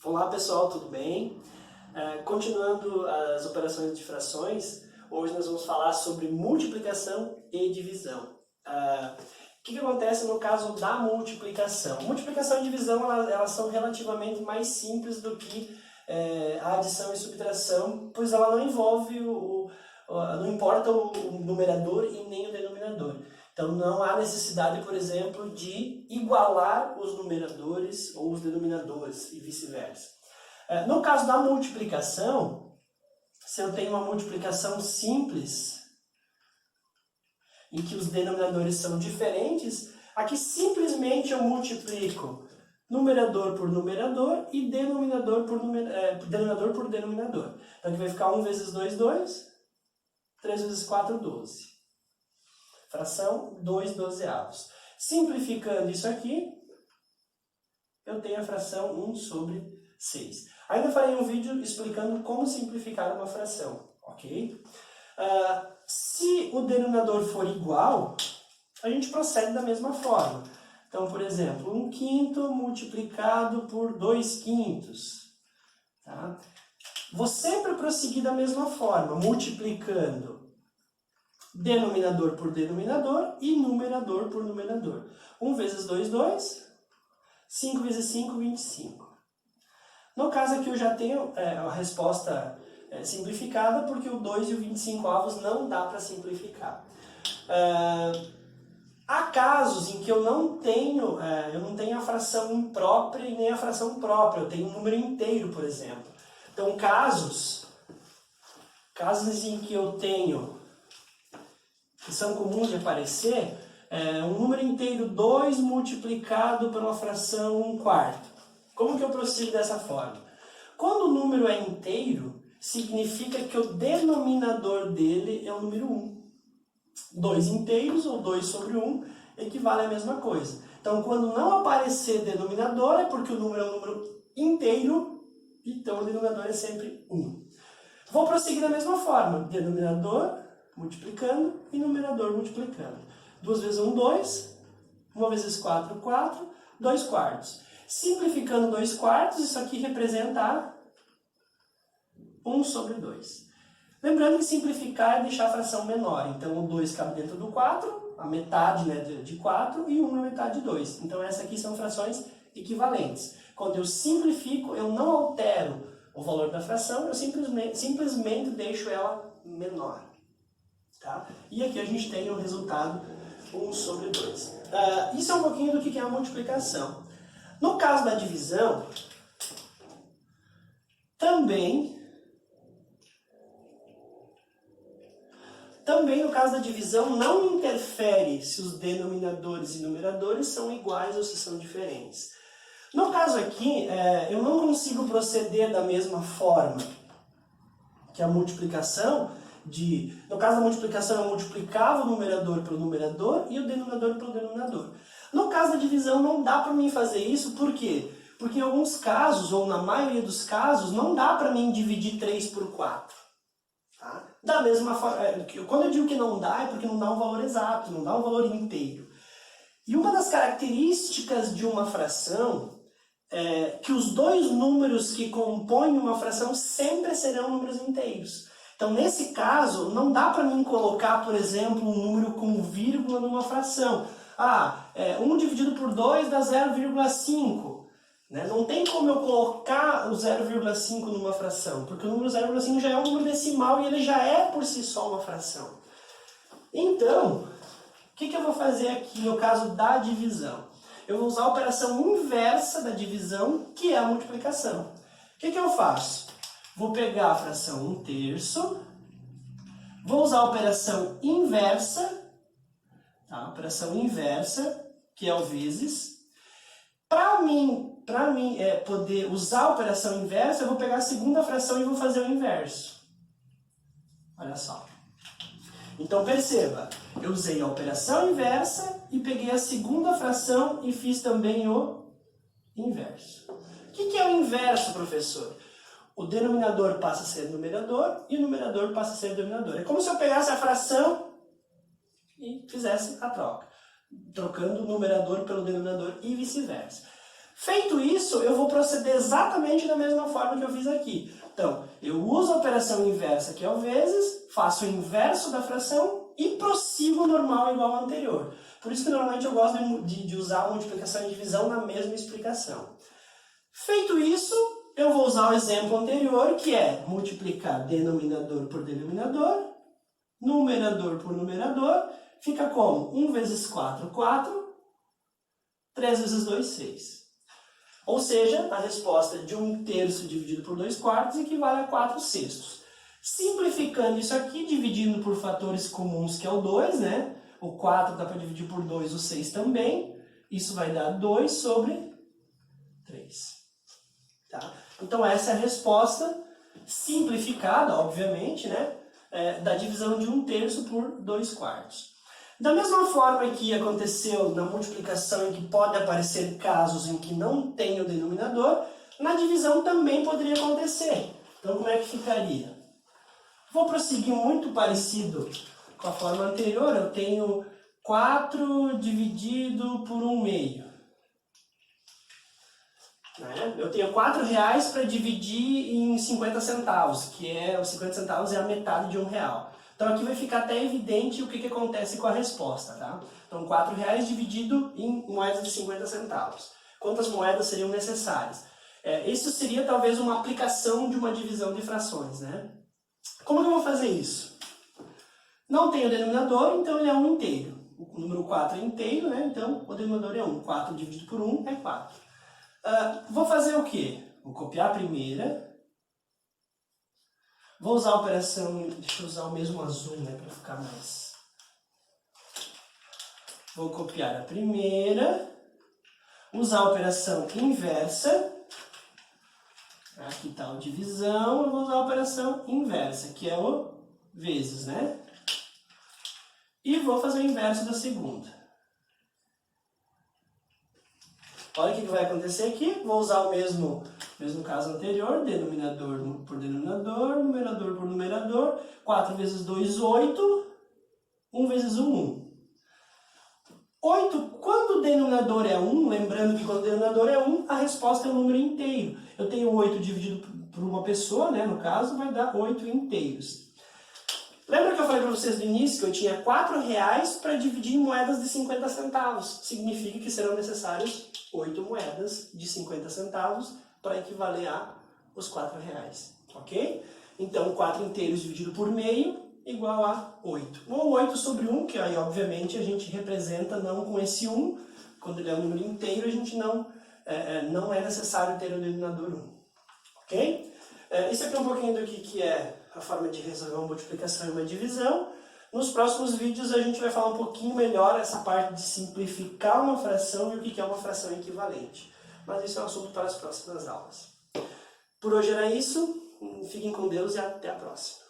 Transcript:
Olá pessoal, tudo bem? Continuando as operações de frações, hoje nós vamos falar sobre multiplicação e divisão. O que acontece no caso da multiplicação? Multiplicação e divisão elas são relativamente mais simples do que a adição e subtração, pois ela não envolve não importa o numerador e nem o denominador. Então não há necessidade, por exemplo, de igualar os numeradores ou os denominadores e vice-versa. No caso da multiplicação, se eu tenho uma multiplicação simples, em que os denominadores são diferentes, aqui simplesmente eu multiplico numerador por numerador e denominador por denominador. Então aqui vai ficar 1 vezes 2, 2, 3 vezes 4, 12. Fração 2 dozeavos. Simplificando isso aqui, eu tenho a fração 1 sobre 6. Ainda farei um vídeo explicando como simplificar uma fração, ok? Se o denominador for igual, a gente procede da mesma forma. Então, por exemplo, 1/5 multiplicado por 2/5. Tá? Vou sempre prosseguir da mesma forma, multiplicando denominador por denominador e numerador por numerador. 1 vezes 2, 2. 5 vezes 5, 25. No caso aqui eu já tenho a resposta simplificada, porque o 2 e o 25 avos não dá para simplificar. Há casos em que eu não tenho a fração imprópria e nem a fração própria, eu tenho um número inteiro, por exemplo. Então casos em que eu tenho, que são comuns de aparecer, um número inteiro 2 multiplicado por uma fração 1/4. Como que eu prossigo dessa forma? Quando o número é inteiro, significa que o denominador dele é o número 1. 2 inteiros, ou 2 sobre 1, equivale à mesma coisa. Então, quando não aparecer denominador, é porque o número é um número inteiro, então o denominador é sempre 1. Vou prosseguir da mesma forma, denominador multiplicando e numerador multiplicando. 2 vezes 1, 2. 1 vezes 4, 4. 2 quartos. Simplificando 2 quartos, isso aqui representa 1 sobre 2. Lembrando que simplificar é deixar a fração menor. Então, o 2 cabe dentro do 4, a metade de 4, e 1 na metade de 2. Então, essas aqui são frações equivalentes. Quando eu simplifico, eu não altero o valor da fração, eu simplesmente deixo ela menor. Tá? E aqui a gente tem o resultado 1 sobre 2. Isso é um pouquinho do que é a multiplicação. No caso da divisão, também no caso da divisão não interfere se os denominadores e numeradores são iguais ou se são diferentes. No caso aqui, eu não consigo proceder da mesma forma que a multiplicação. No caso da multiplicação, eu multiplicava o numerador pelo numerador e o denominador pelo denominador. No caso da divisão, não dá para mim fazer isso, por quê? Porque em alguns casos, ou na maioria dos casos, não dá para mim dividir 3 por 4. Tá? Da mesma forma, quando eu digo que não dá, é porque não dá um valor exato, não dá um valor inteiro. E uma das características de uma fração é que os dois números que compõem uma fração sempre serão números inteiros. Então, nesse caso, não dá para mim colocar, por exemplo, um número com vírgula numa fração. 1 dividido por 2 dá 0,5. Né? Não tem como eu colocar o 0,5 numa fração, porque o número 0,5 já é um número decimal e ele já é por si só uma fração. Então, o que eu vou fazer aqui no caso da divisão? Eu vou usar a operação inversa da divisão, que é a multiplicação. O que eu faço? Vou pegar a fração 1/3, vou usar a operação inversa, tá? A operação inversa, que é o vezes. Para mim poder usar a operação inversa, eu vou pegar a segunda fração e vou fazer o inverso. Olha só. Então perceba, eu usei a operação inversa e peguei a segunda fração e fiz também o inverso. O que é o inverso, professor? O denominador passa a ser numerador e o numerador passa a ser denominador. É como se eu pegasse a fração e fizesse a troca, trocando o numerador pelo denominador e vice-versa. Feito isso, eu vou proceder exatamente da mesma forma que eu fiz aqui. Então, eu uso a operação inversa, que é o vezes, faço o inverso da fração e prossigo normal igual ao anterior. Por isso que normalmente eu gosto de usar a multiplicação e divisão na mesma explicação. Feito isso, eu vou usar o exemplo anterior, que é multiplicar denominador por denominador, numerador por numerador, fica como? 1 vezes 4, 4, 3 vezes 2, 6. Ou seja, a resposta de 1/3 dividido por 2/4 equivale a 4/6. Simplificando isso aqui, dividindo por fatores comuns, que é o 2, né? O 4 dá para dividir por 2, o 6 também. Isso vai dar 2 sobre 3. Tá? Então essa é a resposta simplificada, obviamente, né? Da divisão de 1/3 por 2/4. Da mesma forma que aconteceu na multiplicação, em que pode aparecer casos em que não tem o denominador, na divisão também poderia acontecer. Então como é que ficaria? Vou prosseguir muito parecido com a forma anterior. Eu tenho 4 dividido por 1/2. Eu tenho R$4 para dividir em 50 centavos, que os 50 centavos é a metade de R$1. Então aqui vai ficar até evidente o que acontece com a resposta, tá? Então R$4 dividido em moedas de 50 centavos. Quantas moedas seriam necessárias? Isso seria talvez uma aplicação de uma divisão de frações, né? Como que eu vou fazer isso? Não tem o denominador, então ele é 1 inteiro. O número 4 é inteiro, né? Então o denominador é 1. 4 dividido por 1 é 4. Vou fazer o quê? Vou copiar a primeira. Vou usar a operação, deixa eu usar o mesmo azul, né, para ficar mais. Vou copiar a primeira, usar a operação inversa. Aqui está o divisão, eu vou usar a operação inversa, que é o vezes, né? E vou fazer o inverso da segunda. Olha o que vai acontecer aqui. Vou usar o mesmo caso anterior, denominador por denominador, numerador por numerador. 4 vezes 2, 8. 1 vezes 1, 1. 8, quando o denominador é 1, lembrando que quando o denominador é 1, a resposta é um número inteiro. Eu tenho 8 dividido por uma pessoa, né, no caso, vai dar 8 inteiros. Lembra que eu falei para vocês no início que eu tinha R$4 para dividir em moedas de 50 centavos? Significa que serão necessários 8 moedas de 50 centavos para equivaler a os R$4, ok? Então, 4 inteiros dividido por meio igual a 8. Ou 8 sobre 1, que aí, obviamente, a gente representa não com esse 1. Quando ele é um número inteiro, a gente não é necessário ter o denominador 1. Ok? Isso aqui é um pouquinho do que é a forma de resolver uma multiplicação e uma divisão. Nos próximos vídeos a gente vai falar um pouquinho melhor essa parte de simplificar uma fração e o que é uma fração equivalente. Mas isso é um assunto para as próximas aulas. Por hoje era isso. Fiquem com Deus e até a próxima.